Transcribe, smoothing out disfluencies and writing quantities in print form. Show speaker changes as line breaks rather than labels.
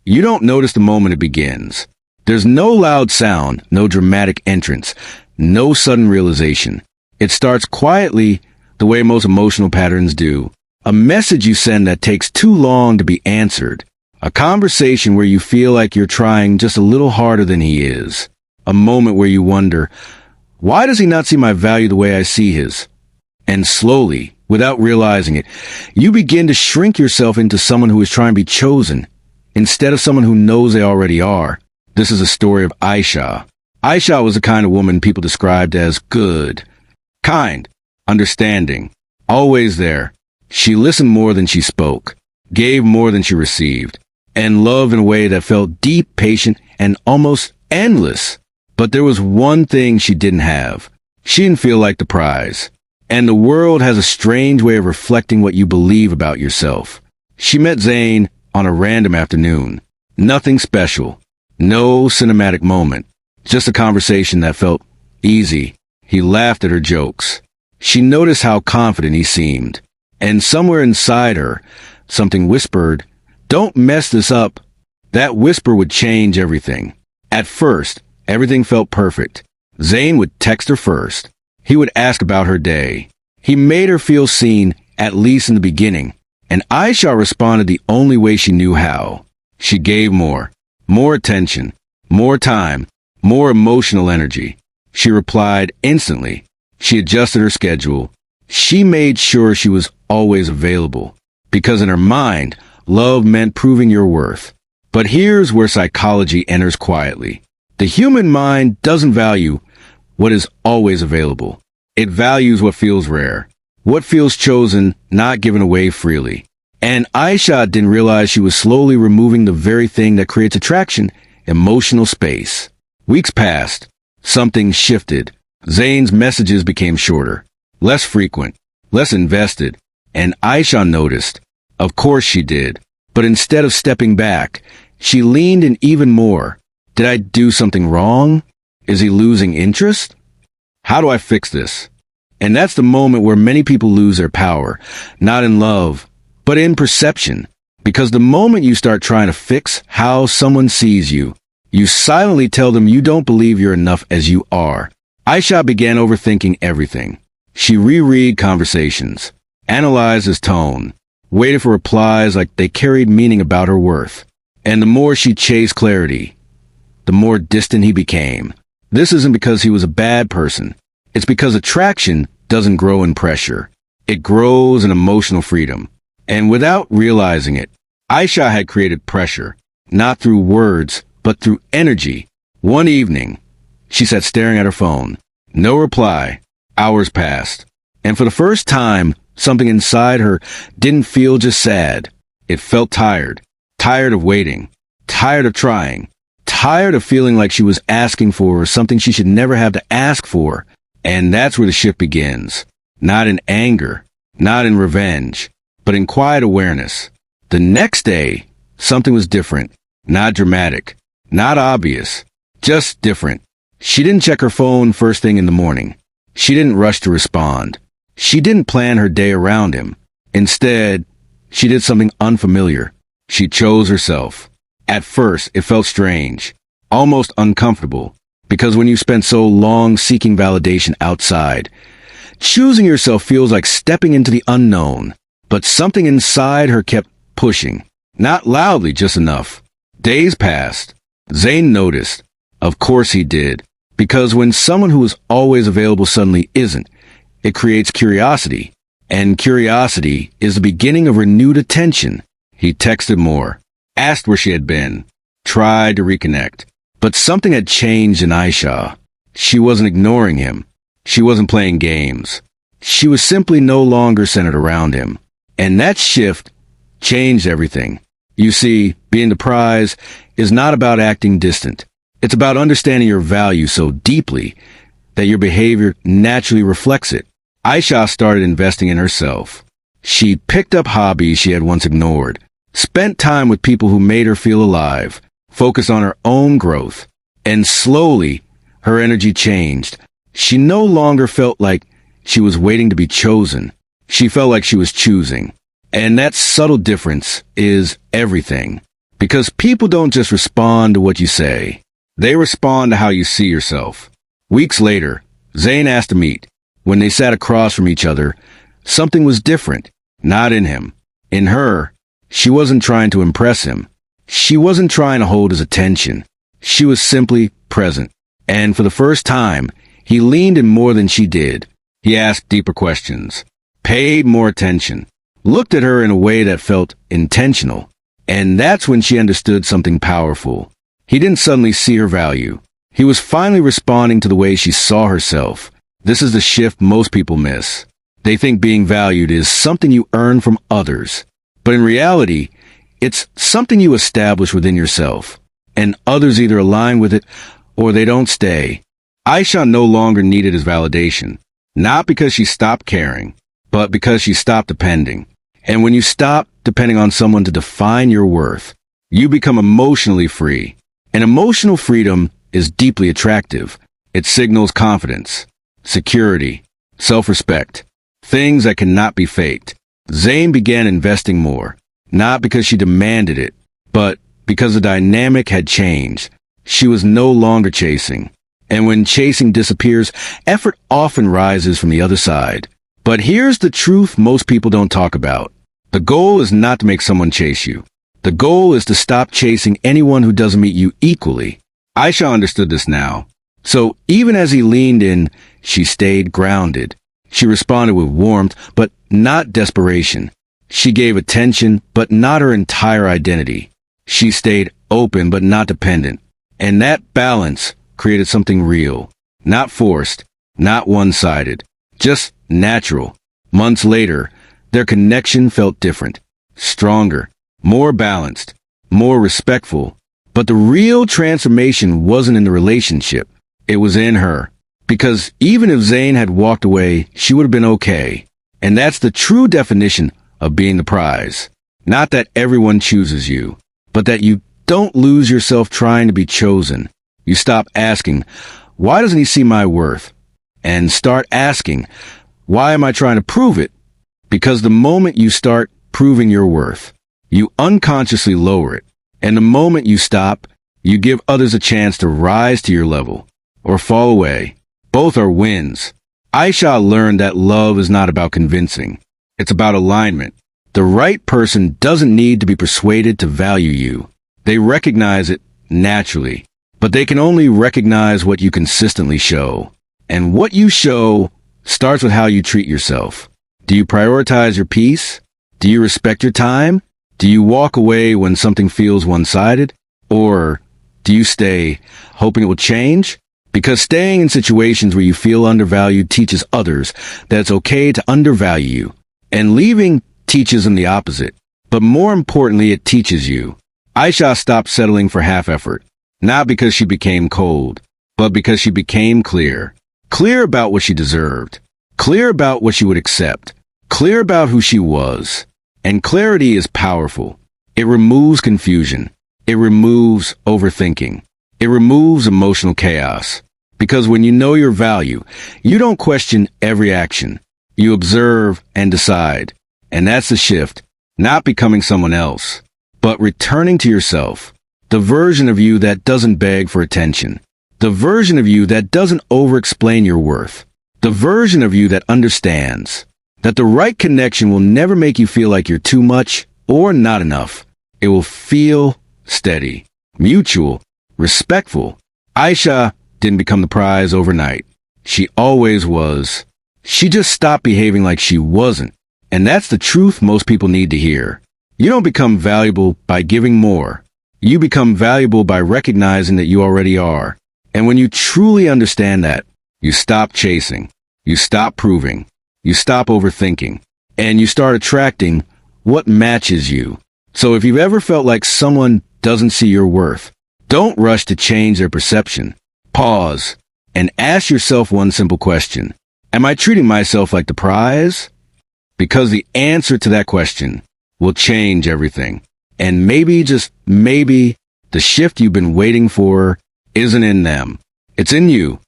You don't notice the moment it begins. There's no loud sound, no dramatic entrance, no sudden realization. It starts quietly, the way most emotional patterns do. A message you send that takes too long to be answered. A conversation where you feel like you're trying just a little harder than he is. A moment where you wonder, why does he not see my value the way I see his? And slowly, without realizing it, you begin to shrink yourself into someone who is trying to be chosen, instead of someone who knows they already are. This is a story of Aisha. Aisha was the kind of woman people described as good, kind, understanding, always there. She listened more than she spoke, gave more than she received, and loved in a way that felt deep, patient, and almost endless. But there was one thing she didn't have. She didn't feel like the prize. And the world has a strange way of reflecting what you believe about yourself. She met Zayn on a random afternoon. Nothing special. No cinematic moment. Just a conversation that felt easy. He laughed at her jokes. She noticed how confident he seemed. And somewhere inside her, something whispered, "Don't mess this up." That whisper would change everything. At first, everything felt perfect. Zayn would text her first. He would ask about her day. He made her feel seen, at least in the beginning. And Aisha responded the only way she knew how. She gave more. More attention. More time. More emotional energy. She replied instantly. She adjusted her schedule. She made sure she was always available. Because in her mind, love meant proving your worth. But here's where psychology enters quietly. The human mind doesn't value what is always available. It values what feels rare, what feels chosen, not given away freely. And Aisha didn't realize she was slowly removing the very thing that creates attraction, emotional space. Weeks passed. Something shifted. Zayn's messages became shorter, less frequent, less invested. And Aisha noticed. Of course she did. But instead of stepping back, she leaned in even more. Did I do something wrong? Is he losing interest? How do I fix this? And that's the moment where many people lose their power, not in love, but in perception. Because the moment you start trying to fix how someone sees you, you silently tell them you don't believe you're enough as you are. Aisha began overthinking everything. She reread conversations, analyzed his tone, waited for replies like they carried meaning about her worth. And the more she chased clarity, the more distant he became. This isn't because he was a bad person. It's because attraction doesn't grow in pressure. It grows in emotional freedom. And without realizing it, Aisha had created pressure, not through words, but through energy. One evening, she sat staring at her phone. No reply. Hours passed. And for the first time, something inside her didn't feel just sad. It felt tired. Tired of waiting. Tired of trying. Tired of feeling like she was asking for something she should never have to ask for. And that's where the shift begins. Not in anger, not in revenge, but in quiet awareness. The next day, something was different. Not dramatic, not obvious, just different. She didn't check her phone first thing in the morning. She didn't rush to respond. She didn't plan her day around him. Instead, she did something unfamiliar. She chose herself. At first, it felt strange, almost uncomfortable, because when you spend so long seeking validation outside, choosing yourself feels like stepping into the unknown. But something inside her kept pushing, not loudly, just enough. Days passed. Zayn noticed. Of course he did, because when someone who is always available suddenly isn't, it creates curiosity. And curiosity is the beginning of renewed attention. He texted more. Asked where she had been, tried to reconnect. But something had changed in Aisha. She wasn't ignoring him. She wasn't playing games. She was simply no longer centered around him. And that shift changed everything. You see, being the prize is not about acting distant. It's about understanding your value so deeply that your behavior naturally reflects it. Aisha started investing in herself. She picked up hobbies she had once ignored. Spent time with people who made her feel alive, focused on her own growth, and slowly, her energy changed. She no longer felt like she was waiting to be chosen. She felt like she was choosing. And that subtle difference is everything. Because people don't just respond to what you say. They respond to how you see yourself. Weeks later, Zayn asked to meet. When they sat across from each other, something was different. Not in him. In her. She wasn't trying to impress him. She wasn't trying to hold his attention. She was simply present. And for the first time, he leaned in more than she did. He asked deeper questions, paid more attention, looked at her in a way that felt intentional. And that's when she understood something powerful. He didn't suddenly see her value. He was finally responding to the way she saw herself. This is the shift most people miss. They think being valued is something you earn from others. But in reality, it's something you establish within yourself. And others either align with it or they don't stay. Aisha no longer needed his validation. Not because she stopped caring, but because she stopped depending. And when you stop depending on someone to define your worth, you become emotionally free. And emotional freedom is deeply attractive. It signals confidence, security, self-respect, things that cannot be faked. Zayn began investing more, not because she demanded it, but because the dynamic had changed. She was no longer chasing. And when chasing disappears, effort often rises from the other side. But here's the truth most people don't talk about. The goal is not to make someone chase you. The goal is to stop chasing anyone who doesn't meet you equally. Aisha understood this now. So even as he leaned in, she stayed grounded. She responded with warmth, but not desperation. She gave attention, but not her entire identity. She stayed open, but not dependent. And that balance created something real. Not forced, not one-sided, just natural. Months later, their connection felt different, stronger, more balanced, more respectful. But the real transformation wasn't in the relationship. It was in her. Because even if Zayn had walked away, she would have been okay. And that's the true definition of being the prize. Not that everyone chooses you, but that you don't lose yourself trying to be chosen. You stop asking, why doesn't he see my worth? And start asking, why am I trying to prove it? Because the moment you start proving your worth, you unconsciously lower it. And the moment you stop, you give others a chance to rise to your level or fall away. Both are wins. Aisha learned that love is not about convincing. It's about alignment. The right person doesn't need to be persuaded to value you. They recognize it naturally, but they can only recognize what you consistently show. And what you show starts with how you treat yourself. Do you prioritize your peace? Do you respect your time? Do you walk away when something feels one-sided? Or do you stay, hoping it will change? Because staying in situations where you feel undervalued teaches others that it's okay to undervalue you. And leaving teaches them the opposite. But more importantly, it teaches you. Aisha stopped settling for half effort. Not because she became cold, but because she became clear. Clear about what she deserved. Clear about what she would accept. Clear about who she was. And clarity is powerful. It removes confusion. It removes overthinking. It removes emotional chaos. Because when you know your value, you don't question every action. You observe and decide. And that's the shift. Not becoming someone else, but returning to yourself. The version of you that doesn't beg for attention. The version of you that doesn't over-explain your worth. The version of you that understands that the right connection will never make you feel like you're too much or not enough. It will feel steady, mutual, respectful. Aisha didn't become the prize overnight. She always was. She just stopped behaving like she wasn't. And that's the truth most people need to hear. You don't become valuable by giving more. You become valuable by recognizing that you already are. And when you truly understand that, you stop chasing. You stop proving. You stop overthinking. And you start attracting what matches you. So if you've ever felt like someone doesn't see your worth, don't rush to change their perception. Pause and ask yourself one simple question. Am I treating myself like the prize? Because the answer to that question will change everything. And maybe, just maybe, the shift you've been waiting for isn't in them. It's in you.